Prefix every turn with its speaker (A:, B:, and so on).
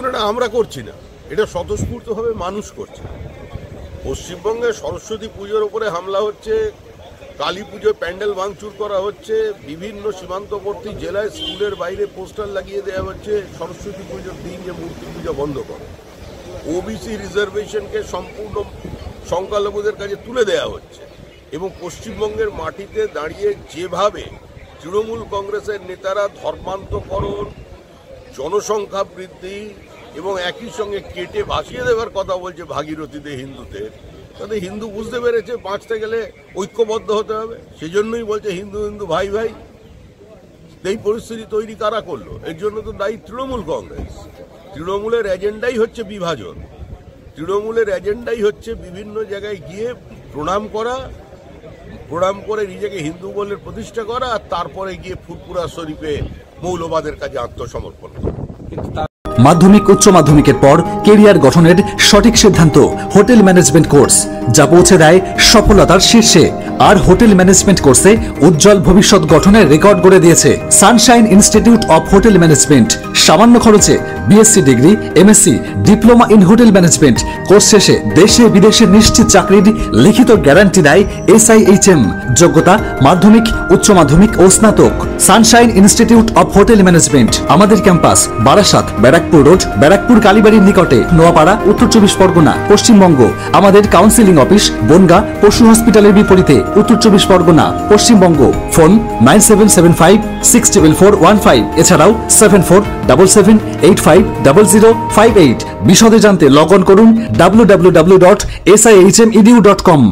A: দেখুন, এটা আমরা করছি না, এটা স্বতঃস্ফূর্তভাবে মানুষ করছে। পশ্চিমবঙ্গে সরস্বতী পুজোর উপরে হামলা হচ্ছে, কালী পুজোয় প্যান্ডেল ভাঙচুর করা হচ্ছে, বিভিন্ন সীমান্তবর্তী জেলায় স্কুলের বাইরে পোস্টার লাগিয়ে দেওয়া হচ্ছে সরস্বতী পুজোর দিন যে মূর্তি পুজো বন্ধ করে। ওবিসি রিজার্ভেশনকে সম্পূর্ণ সংখ্যালঘুদের কাছে তুলে দেওয়া হচ্ছে এবং পশ্চিমবঙ্গের মাটিতে দাঁড়িয়ে যেভাবে তৃণমূল কংগ্রেসের নেতারা ধর্মান্তকরণ, জনসংখ্যা বৃদ্ধি এবং একই সঙ্গে কেটে ভাসিয়ে দেওয়ার কথা বলছে ভাগীরথীতে হিন্দুদের, তাতে হিন্দু বুঝতে পেরেছে বাঁচতে গেলে ঐক্যবদ্ধ হতে হবে, সেজন্যই বলছে হিন্দু হিন্দু ভাই ভাই। এই পরিস্থিতি তৈরি কারা করলো? এর জন্য তো দায়ী তৃণমূল কংগ্রেস। তৃণমূলের এজেন্ডাই হচ্ছে বিভাজন, তৃণমূলের এজেন্ডাই হচ্ছে বিভিন্ন জায়গায় গিয়ে প্রণাম করা, প্রণাম করে নিজেকে হিন্দু বলে প্রতিষ্ঠা করা, আর তারপরে গিয়ে ফুরপুরা শরীফে মৌলবাদের কাছে আত্মসমর্পণ করা।
B: মাধ্যমিক উচ্চ মাধ্যমিকের পর কেরিয়ার গঠনের সঠিক সিদ্ধান্ত হোটেল ম্যানেজমেন্ট কোর্স, যা পৌঁছে দেয় সফলতার শীর্ষে। আর হোটেল ম্যানেজমেন্ট কোর্সে উজ্জ্বল ভবিষ্যৎ গঠনের রেকর্ড গড়ে দিয়েছে Sunshine institute of hotel management. সামান্য খরচে BSc degree, MSc, diploma in hotel management. Course শেষে দেশে বিদেশে নিশ্চিত চাকরির লিখিত গ্যারান্টি দেয় SIHM। যোগ্যতা মাধ্যমিক, উচ্চ মাধ্যমিক ও স্নাতক। Sunshine institute of hotel management, আমাদের ক্যাম্পাস বারাসাত, ব্যারাকপুর রোড, ব্যারাকপুর কালীবাড়ির নিকটে, নোয়াপাড়া, উত্তর 24 পরগনা, পশ্চিমবঙ্গ। আমাদের কাউন্সিলিং অফিস বনগা পশু হসপিটালের বিপরীতে, উত্তর 24 পরগনা, পশ্চিমবঙ্গ। ফোন 9775644115, এছাড়াও 7477850058। বিশদে জানতে লগ অন করুন www.sihmedu.com।